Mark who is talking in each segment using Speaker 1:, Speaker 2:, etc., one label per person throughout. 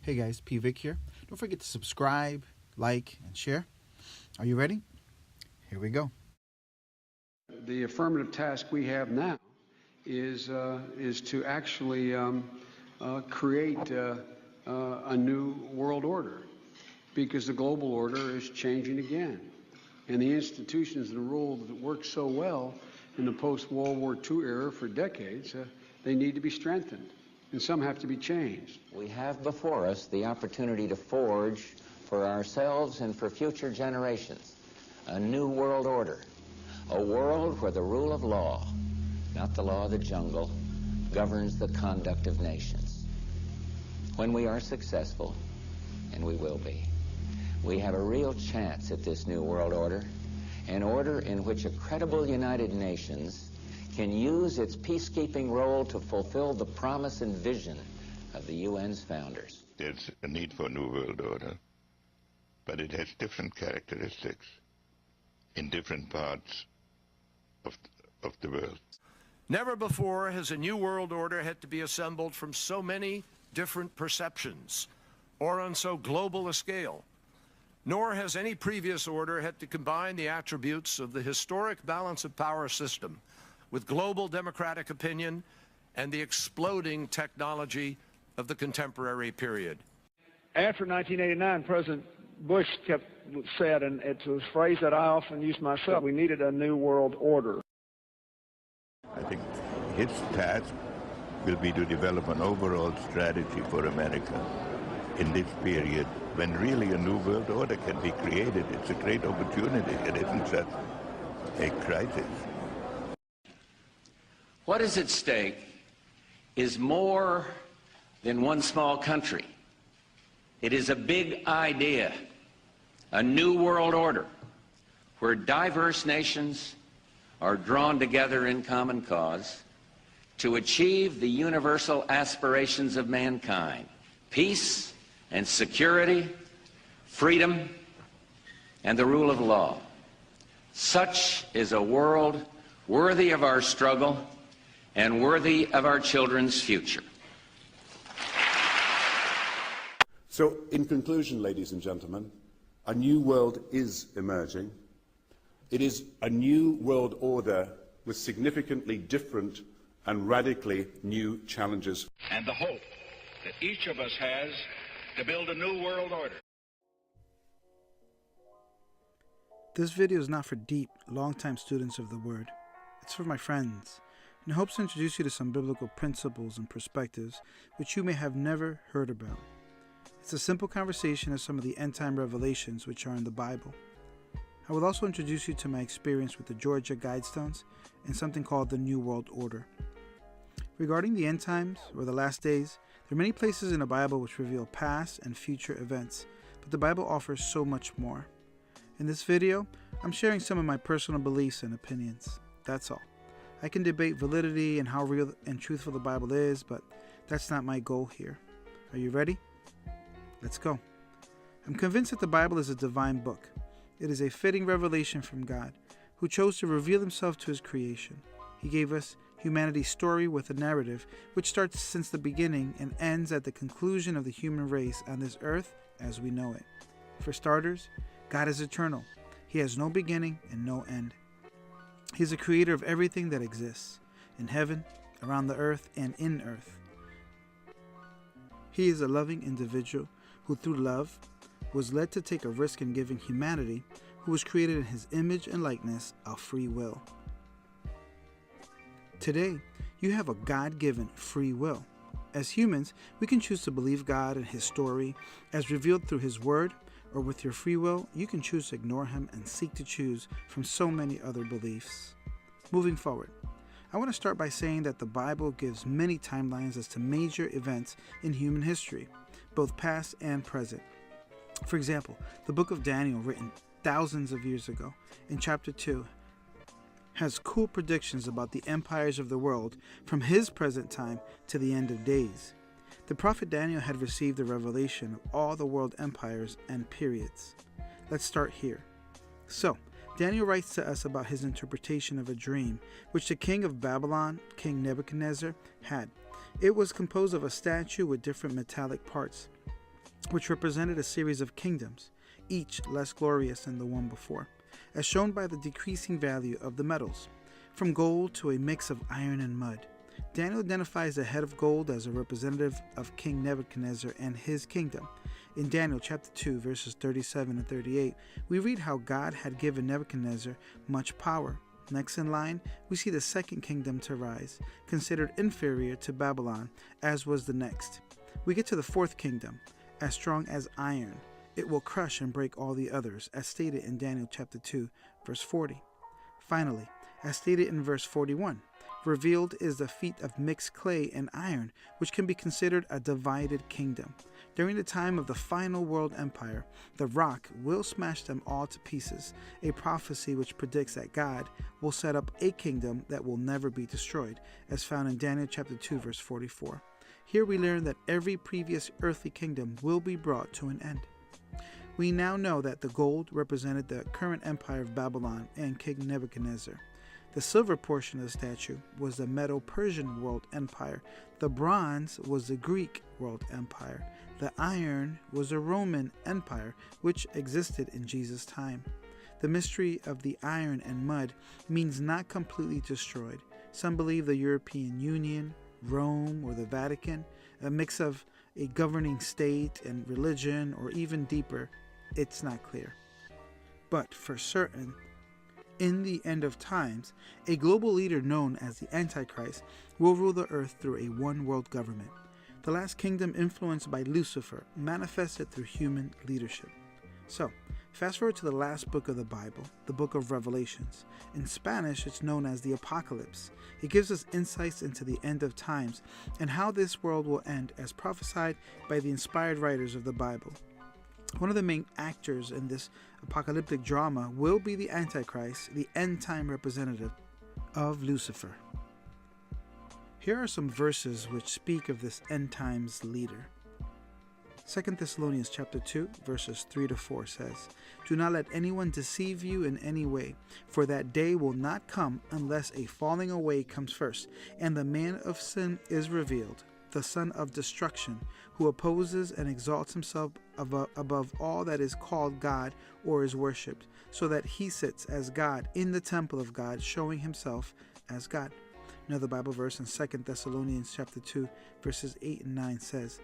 Speaker 1: Hey guys, P. Vic here. Don't forget to subscribe, like, and share. Are you ready? Here we go.
Speaker 2: The affirmative task we have now is to actually create a new world order, because the global order is changing again. And the institutions and rules that worked so well in the post-World War II era for decades, they need to be strengthened, and some have to be changed.
Speaker 3: We have before us the opportunity to forge for ourselves and for future generations a new world order, a world where the rule of law, not the law of the jungle, governs the conduct of nations. When we are successful, and we will be, we have a real chance at this new world order, an order in which a credible United Nations can use its peacekeeping role to fulfill the promise and vision of the UN's founders.
Speaker 4: There's a need for a new world order, but it has different characteristics in different parts of the world.
Speaker 5: Never before has a new world order had to be assembled from so many different perceptions or on so global a scale. Nor has any previous order had to combine the attributes of the historic balance of power system with global democratic opinion and the exploding technology of the contemporary period.
Speaker 6: After 1989, President Bush said, and it's a phrase that I often use myself, we needed a new world order.
Speaker 4: I think his task will be to develop an overall strategy for America in this period when really a new world order can be created. It's a great opportunity. It isn't just a crisis.
Speaker 3: What is at stake is more than one small country. It is a big idea, a new world order, where diverse nations are drawn together in common cause to achieve the universal aspirations of mankind: peace and security, freedom, and the rule of law. Such is a world worthy of our struggle and worthy of our children's future.
Speaker 7: So, in conclusion, ladies and gentlemen, a new world is emerging. It is a new world order with significantly different and radically new challenges.
Speaker 8: And the hope that each of us has to build a new world order.
Speaker 1: This video is not for deep, long-time students of the Word. It's for my friends, in hopes to introduce you to some biblical principles and perspectives which you may have never heard about. It's a simple conversation of some of the end-time revelations which are in the Bible. I will also introduce you to my experience with the Georgia Guidestones and something called the New World Order. Regarding the end times, or the last days, there are many places in the Bible which reveal past and future events, but the Bible offers so much more. In this video, I'm sharing some of my personal beliefs and opinions. That's all. I can debate validity and how real and truthful the Bible is, but that's not my goal here. Are you ready? Let's go. I'm convinced that the Bible is a divine book. It is a fitting revelation from God, who chose to reveal himself to his creation. He gave us humanity's story with a narrative which starts since the beginning and ends at the conclusion of the human race on this earth as we know it. For starters, God is eternal. He has no beginning and no end. He is the creator of everything that exists, in heaven, around the earth, and in earth. He is a loving individual who, through love, was led to take a risk in giving humanity, who was created in his image and likeness, a free will. Today, you have a God-given free will. As humans, we can choose to believe God and his story as revealed through his word, or with your free will, you can choose to ignore him and seek to choose from so many other beliefs. Moving forward, I want to start by saying that the Bible gives many timelines as to major events in human history, both past and present. For example, the book of Daniel, written thousands of years ago, in chapter 2, has cool predictions about the empires of the world from his present time to the end of days. The prophet Daniel had received the revelation of all the world empires and periods. Let's start here. So, Daniel writes to us about his interpretation of a dream, which the king of Babylon, King Nebuchadnezzar, had. It was composed of a statue with different metallic parts. which represented a series of kingdoms, each less glorious than the one before, as shown by the decreasing value of the metals, from gold to a mix of iron and mud. Daniel identifies the head of gold as a representative of King Nebuchadnezzar and his kingdom. In Daniel chapter 2, verses 37 and 38, we read how God had given Nebuchadnezzar much power. Next in line, we see the second kingdom to rise, considered inferior to Babylon, as was the next. We get to the fourth kingdom, as strong as iron. It will crush and break all the others, as stated in Daniel chapter 2, verse 40. Finally, as stated in verse 41, revealed is the feat of mixed clay and iron, which can be considered a divided kingdom. During the time of the final world empire, the rock will smash them all to pieces, a prophecy which predicts that God will set up a kingdom that will never be destroyed, as found in Daniel chapter 2, verse 44. Here we learn that every previous earthly kingdom will be brought to an end. We now know that the gold represented the current empire of Babylon and King Nebuchadnezzar. The silver portion of the statue was the Medo-Persian world empire. The bronze was the Greek world empire. The iron was the Roman empire, which existed in Jesus' time. The mystery of the iron and mud means not completely destroyed. Some believe the European Union, Rome, or the Vatican, a mix of a governing state and religion, or even deeper. It's not clear. But for certain, in the end of times, a global leader known as the Antichrist will rule the earth through a one-world government. The last kingdom, influenced by Lucifer, manifested through human leadership. So, fast forward to the last book of the Bible, the book of Revelations. In Spanish, it's known as the Apocalypse. It gives us insights into the end of times and how this world will end as prophesied by the inspired writers of the Bible. One of the main actors in this apocalyptic drama will be the Antichrist, the end-time representative of Lucifer. Here are some verses which speak of this end-times leader. 2 Thessalonians chapter 2, verses 3 to 4 says, "Do not let anyone deceive you in any way, for that day will not come unless a falling away comes first, and the man of sin is revealed, the son of destruction, who opposes and exalts himself above all that is called God or is worshipped, so that he sits as God in the temple of God, showing himself as God." Another Bible verse in 2 Thessalonians chapter 2, verses 8 and 9 says,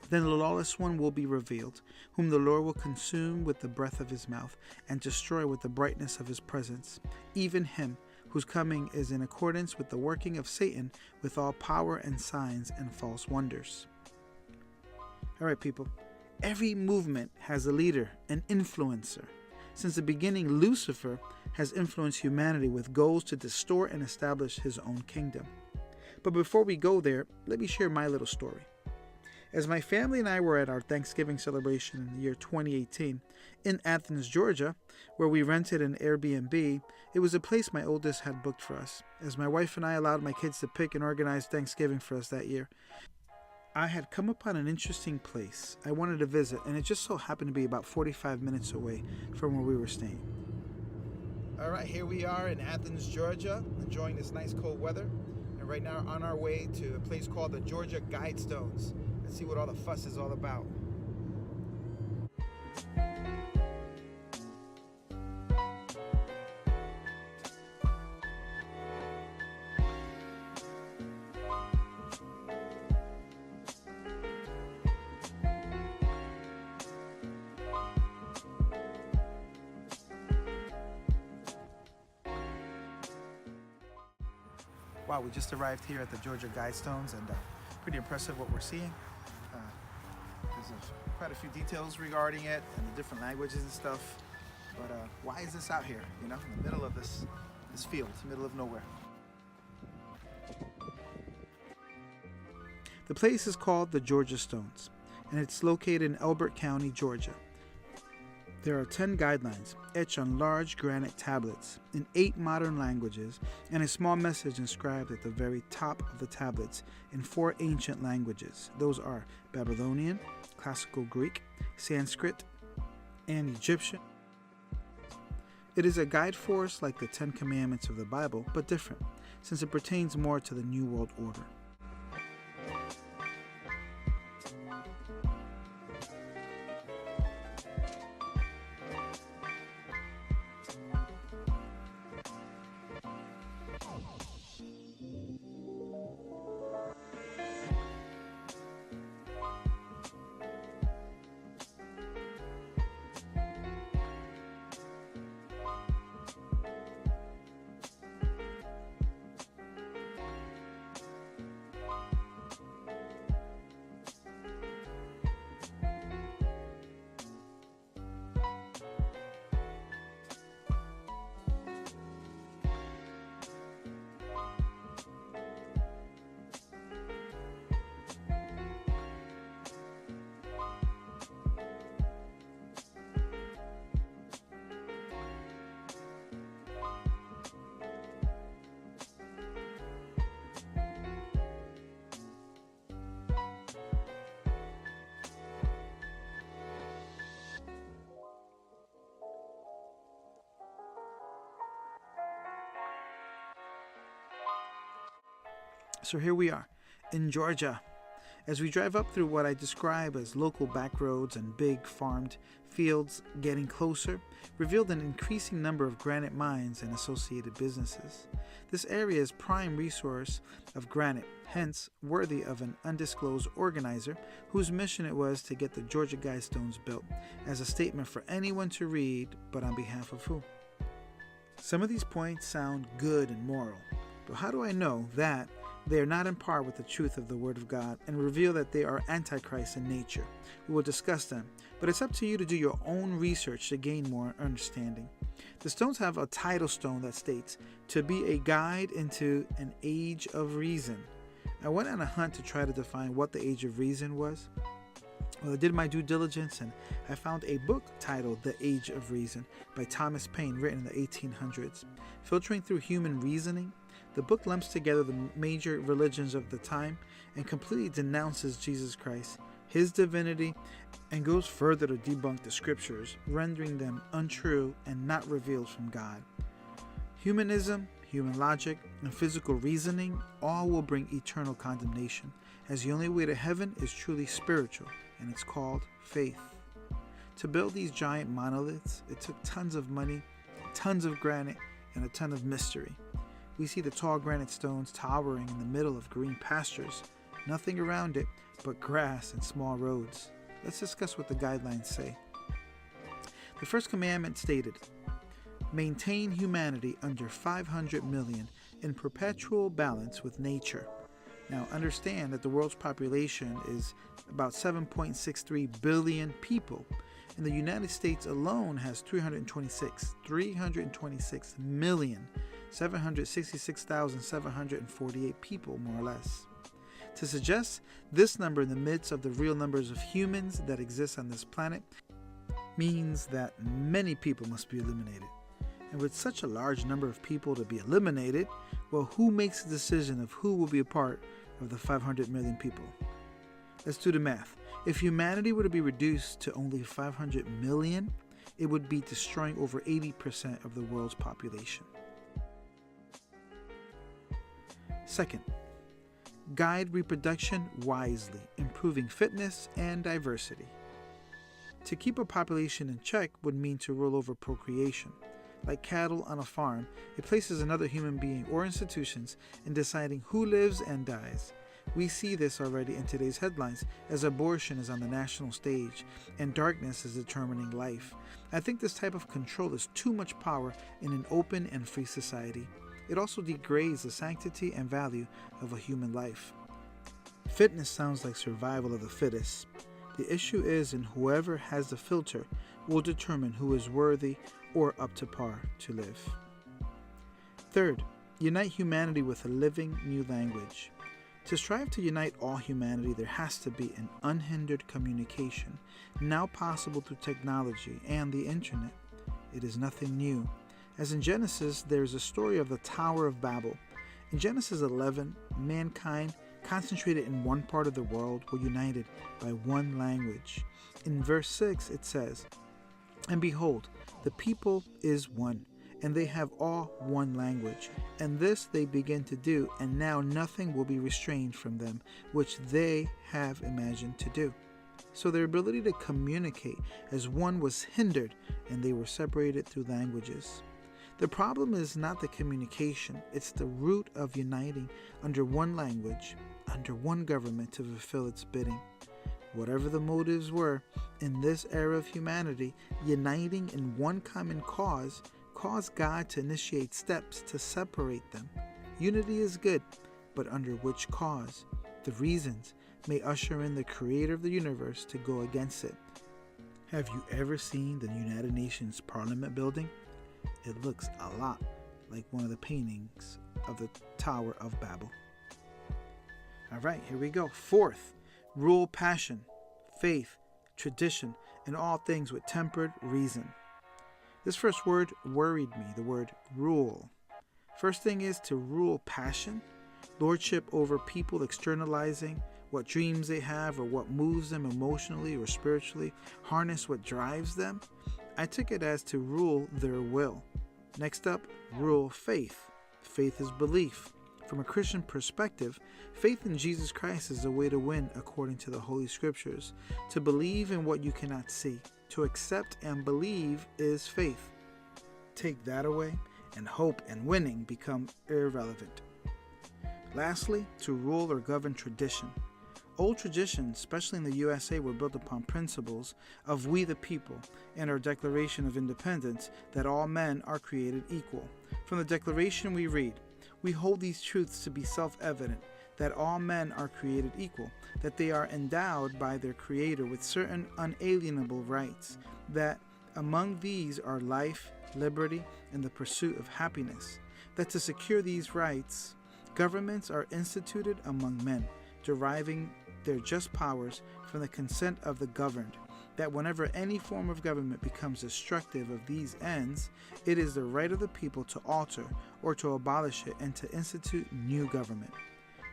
Speaker 1: "Then the lawless one will be revealed, whom the Lord will consume with the breath of his mouth, and destroy with the brightness of his presence, even him whose coming is in accordance with the working of Satan, with all power and signs and false wonders." All right, people. Every movement has a leader, an influencer. Since the beginning, Lucifer has influenced humanity with goals to distort and establish his own kingdom. But before we go there, let me share my little story. As my family and I were at our Thanksgiving celebration in the year 2018 in Athens, Georgia, where we rented an Airbnb, it was a place my oldest had booked for us, as my wife and I allowed my kids to pick and organize Thanksgiving for us that year. I had come upon an interesting place I wanted to visit, and it just so happened to be about 45 minutes away from where we were staying. All right, here we are in Athens, Georgia, enjoying this nice cold weather, and right now on our way to a place called the Georgia Guidestones. Let's see what all the fuss is all about. Wow, we just arrived here at the Georgia Guidestones, and pretty impressive what we're seeing. There's quite a few details regarding it and the different languages and stuff. But why is this out here, in the middle of this field, middle of nowhere? The place is called the Georgia Stones, and it's located in Elbert County, Georgia. There are 10 guidelines etched on large granite tablets in 8 modern languages, and a small message inscribed at the very top of the tablets in 4 ancient languages. Those are Babylonian, Classical Greek, Sanskrit, and Egyptian. It is a guide for us like the 10 Commandments of the Bible, but different, since it pertains more to the New World Order. So here we are, in Georgia. As we drive up through what I describe as local back roads and big farmed fields, getting closer revealed an increasing number of granite mines and associated businesses. This area is prime resource of granite, hence worthy of an undisclosed organizer whose mission it was to get the Georgia Guidestones built, as a statement for anyone to read, but on behalf of who? Some of these points sound good and moral, but how do I know that they are not in par with the truth of the Word of God and reveal that they are antichrist in nature? We will discuss them, but it's up to you to do your own research to gain more understanding. The stones have a title stone that states, "To be a guide into an age of reason." I went on a hunt to try to define what the age of reason was. Well, I did my due diligence and I found a book titled The Age of Reason by Thomas Paine, written in the 1800s. Filtering through human reasoning, the book lumps together the major religions of the time and completely denounces Jesus Christ, his divinity, and goes further to debunk the scriptures, rendering them untrue and not revealed from God. Humanism, human logic, and physical reasoning all will bring eternal condemnation, as the only way to heaven is truly spiritual, and it's called faith. To build these giant monoliths, it took tons of money, tons of granite, and a ton of mystery. We see the tall granite stones towering in the middle of green pastures, nothing around it but grass and small roads. Let's discuss what the guidelines say. The first commandment stated, maintain humanity under 500 million in perpetual balance with nature. Now understand that the world's population is about 7.63 billion people, and the United States alone has 326,766,748 people, more or less. To suggest this number in the midst of the real numbers of humans that exist on this planet means that many people must be eliminated. And with such a large number of people to be eliminated, well, who makes the decision of who will be a part of the 500 million people? Let's do the math. If humanity were to be reduced to only 500 million, it would be destroying over 80% of the world's population. Second, guide reproduction wisely, improving fitness and diversity. To keep a population in check would mean to rule over procreation. Like cattle on a farm, it places another human being or institutions in deciding who lives and dies. We see this already in today's headlines, as abortion is on the national stage and darkness is determining life. I think this type of control is too much power in an open and free society. It also degrades the sanctity and value of a human life. Fitness sounds like survival of the fittest. The issue is, and whoever has the filter will determine who is worthy or up to par to live. Third, unite humanity with a living new language. To strive to unite all humanity, there has to be an unhindered communication, now possible through technology and the internet. It is nothing new. As in Genesis, there is a story of the Tower of Babel. In Genesis 11, mankind, concentrated in one part of the world, were united by one language. In verse 6, it says, "And behold, the people is one, and they have all one language. And this they begin to do, and now nothing will be restrained from them, which they have imagined to do." So their ability to communicate as one was hindered, and they were separated through languages. The problem is not the communication, it's the root of uniting under one language, under one government to fulfill its bidding. Whatever the motives were, in this era of humanity, uniting in one common cause caused God to initiate steps to separate them. Unity is good, but under which cause? The reasons may usher in the creator of the universe to go against it. Have you ever seen the United Nations Parliament building? It looks a lot like one of the paintings of the Tower of Babel. All right, here we go. Fourth, rule passion, faith, tradition, and all things with tempered reason. This first word worried me, the word rule. First thing is to rule passion, lordship over people, externalizing what dreams they have or what moves them emotionally or spiritually, harness what drives them. I took it as to rule their will. Next up, rule faith. Faith is belief. From a Christian perspective, faith in Jesus Christ is the way to win according to the Holy Scriptures. To believe in what you cannot see, to accept and believe is faith. Take that away, and hope and winning become irrelevant. Lastly, to rule or govern tradition. Old traditions, especially in the USA, were built upon principles of we the people and our Declaration of Independence that all men are created equal. From the Declaration we read, we hold these truths to be self-evident, that all men are created equal, that they are endowed by their Creator with certain unalienable rights, that among these are life, liberty, and the pursuit of happiness, that to secure these rights, governments are instituted among men, deriving their just powers from the consent of the governed, that whenever any form of government becomes destructive of these ends, it is the right of the people to alter or to abolish it and to institute new government.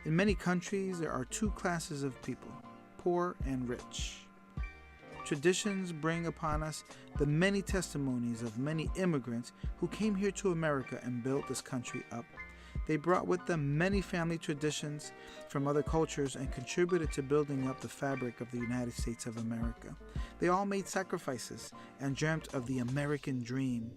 Speaker 1: In many countries, there are two classes of people, poor and rich. Traditions bring upon us the many testimonies of many immigrants who came here to America and built this country up. They brought with them many family traditions from other cultures and contributed to building up the fabric of the United States of America. They all made sacrifices and dreamt of the American dream.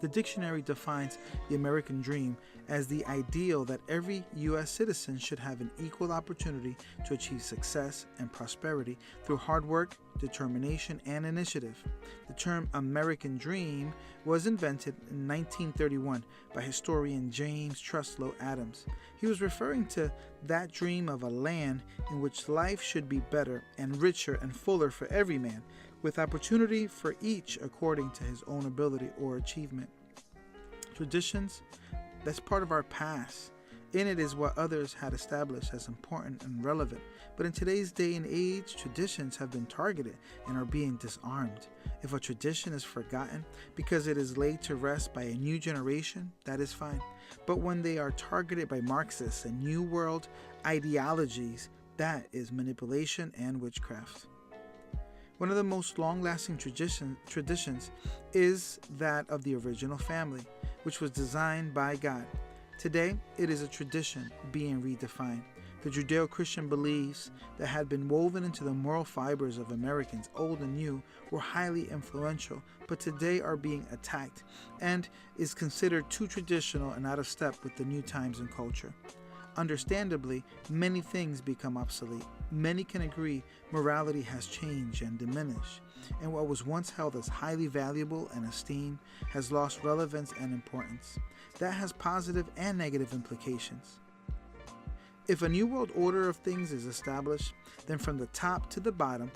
Speaker 1: The dictionary defines the American dream as the ideal that every U.S. citizen should have an equal opportunity to achieve success and prosperity through hard work, determination, and initiative. The term American dream was invented in 1931 by historian James Truslow Adams. He was referring to that dream of a land in which life should be better and richer and fuller for every man, with opportunity for each according to his own ability or achievement. Traditions, that's part of our past. In it is what others had established as important and relevant. But in today's day and age, traditions have been targeted and are being disarmed. If a tradition is forgotten because it is laid to rest by a new generation, that is fine. But when they are targeted by Marxists and New World ideologies, that is manipulation and witchcraft. One of the most long-lasting traditions is that of the original family, which was designed by God. Today, it is a tradition being redefined. The Judeo-Christian beliefs that had been woven into the moral fibers of Americans, old and new, were highly influential, but today are being attacked and is considered too traditional and out of step with the new times and culture. Understandably, many things become obsolete. Many can agree morality has changed and diminished, and what was once held as highly valuable and esteemed has lost relevance and importance. That has positive and negative implications. If a new world order of things is established, then from the top to the bottom,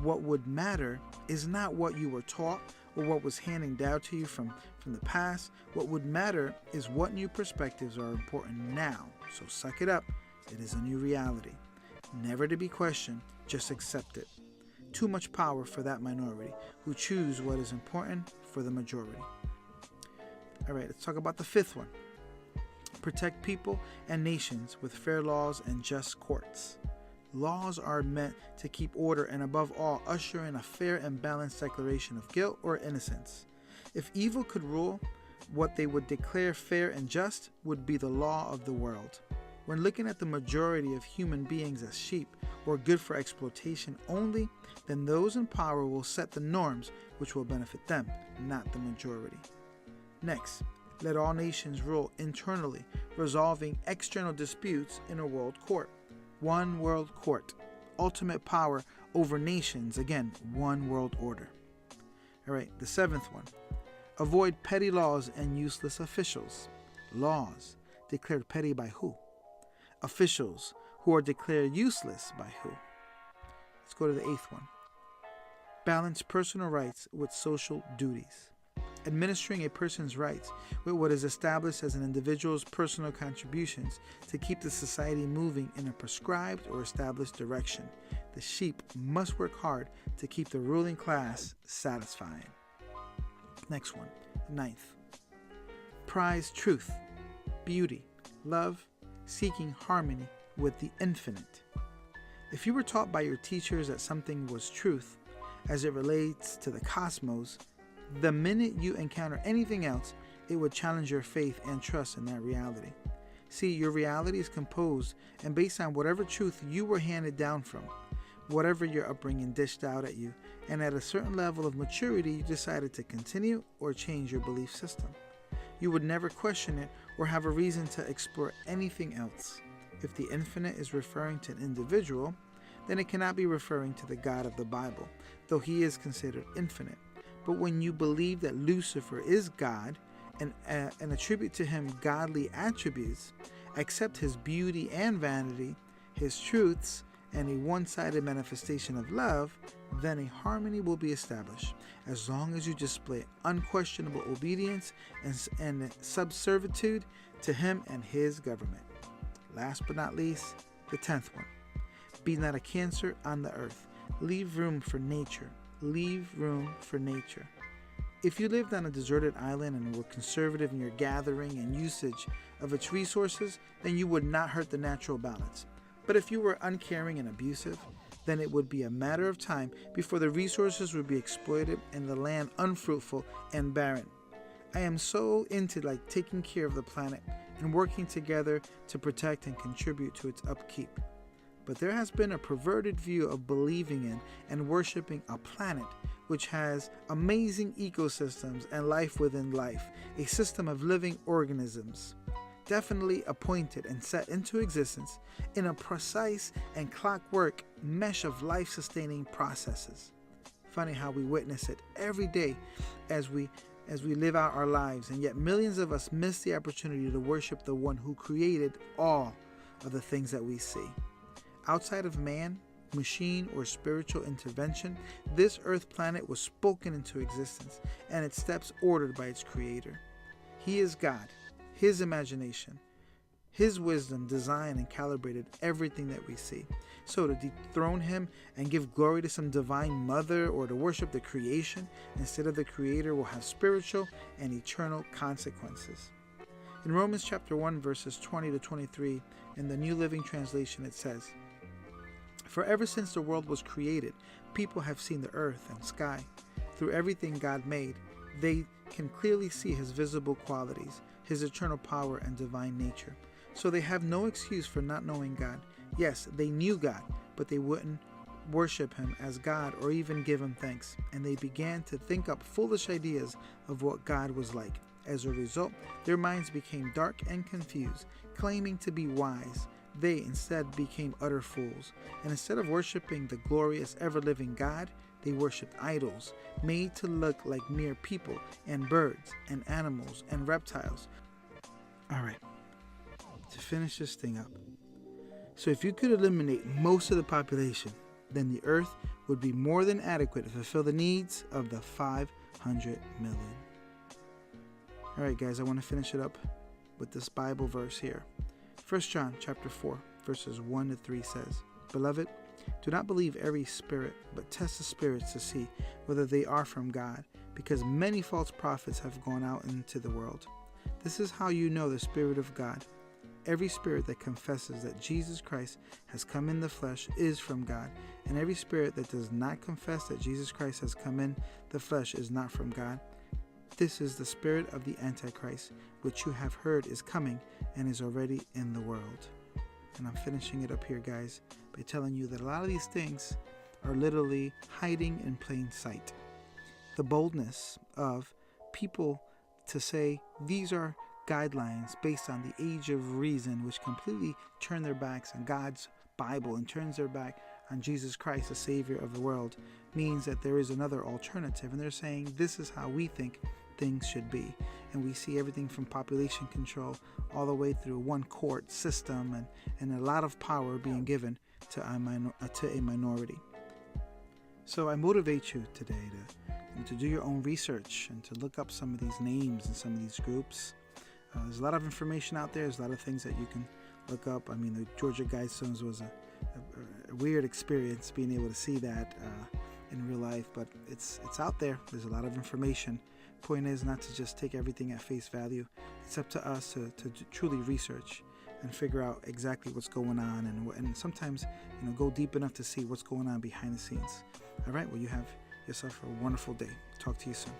Speaker 1: what would matter is not what you were taught or what was handed down to you from the past. What would matter is what new perspectives are important now. So suck it up. It is a new reality. Never to be questioned, just accept it. Too much power for that minority who choose what is important for the majority. All right, let's talk about the fifth one. Protect people and nations with fair laws and just courts. Laws are meant to keep order and above all usher in a fair and balanced declaration of guilt or innocence. If evil could rule, what they would declare fair and just would be the law of the world. When looking at the majority of human beings as sheep or good for exploitation only, then those in power will set the norms which will benefit them, not the majority. Next, let all nations rule internally, resolving external disputes in a world court. One world court. Ultimate power over nations. Again, one world order. All right, the seventh one. Avoid petty laws and useless officials. Laws declared petty by who? Officials who are declared useless by who? Let's go to the eighth one. Balance personal rights with social duties. Administering a person's rights with what is established as an individual's personal contributions to keep the society moving in a prescribed or established direction. The sheep must work hard to keep the ruling class satisfied. Next one, ninth. Prize truth, beauty, love, seeking harmony with the infinite. If you were taught by your teachers that something was truth as it relates to the cosmos, the minute you encounter anything else, it would challenge your faith and trust in that reality. See, your reality is composed and based on whatever truth you were handed down from, whatever your upbringing dished out at you, and at a certain level of maturity you decided to continue or change your belief system. You would never question it or have a reason to explore anything else. If the infinite is referring to an individual, then it cannot be referring to the God of the Bible, though he is considered infinite. But when you believe that Lucifer is God and attribute to him godly attributes, accept his beauty and vanity, his truths, and a one-sided manifestation of love, then a harmony will be established, as long as you display unquestionable obedience and subservitude to him and his government. Last but not least, the 10th one. Be not a cancer on the earth. Leave room for nature. Leave room for nature. If you lived on a deserted island and were conservative in your gathering and usage of its resources, then you would not hurt the natural balance. But if you were uncaring and abusive, then it would be a matter of time before the resources would be exploited and the land unfruitful and barren. I am so into taking care of the planet and working together to protect and contribute to its upkeep. But there has been a perverted view of believing in and worshiping a planet which has amazing ecosystems and life within life, a system of living organisms, definitely appointed and set into existence in a precise and clockwork mesh of life-sustaining processes. Funny how we witness it every day as we live out our lives, and yet millions of us miss the opportunity to worship the one who created all of the things that we see. Outside of man, machine, or spiritual intervention, this earth planet was spoken into existence and its steps ordered by its creator. He is God. His imagination, his wisdom designed and calibrated everything that we see. So to dethrone him and give glory to some divine mother or to worship the creation instead of the creator will have spiritual and eternal consequences. In Romans chapter 1 verses 20 to 23 in the New Living Translation it says, "For ever since the world was created, people have seen the earth and sky. Through everything God made, they can clearly see his visible qualities, his eternal power and divine nature. So they have no excuse for not knowing God. Yes, they knew God, but they wouldn't worship him as God or even give him thanks, and they began to think up foolish ideas of what God was like. As a result, their minds became dark and confused, claiming to be wise. They instead became utter fools, and instead of worshiping the glorious ever-living God, they worshipped idols, made to look like mere people and birds and animals and reptiles." Alright, to finish this thing up. So if you could eliminate most of the population, then the earth would be more than adequate to fulfill the needs of the 500 million. Alright guys, I want to finish it up with this Bible verse here. 1 John chapter 4 verses 1 to 3 says, "Beloved, do not believe every spirit, but test the spirits to see whether they are from God, because many false prophets have gone out into the world. This is how you know the Spirit of God. Every spirit that confesses that Jesus Christ has come in the flesh is from God, and every spirit that does not confess that Jesus Christ has come in the flesh is not from God. This is the spirit of the Antichrist, which you have heard is coming and is already in the world." And I'm finishing it up here, guys, by telling you that a lot of these things are literally hiding in plain sight. The boldness of people to say these are guidelines based on the age of reason, which completely turn their backs on God's Bible and turns their back on Jesus Christ, the Savior of the world, means that there is another alternative, and they're saying this is how we think things should be. And we see everything from population control all the way through one court system and a lot of power being given to a minority. So I motivate you today to do your own research and to look up some of these names and some of these groups. There's a lot of information out there. There's a lot of things that you can look up. I mean, the Georgia Guidestones was a weird experience being able to see that in real life, but it's out there. There's a lot of information. Point is not to just take everything at face value. It's up to us to truly research and figure out exactly what's going on, and sometimes go deep enough to see what's going on behind the scenes. All right, well, you have yourself a wonderful day. Talk to you soon.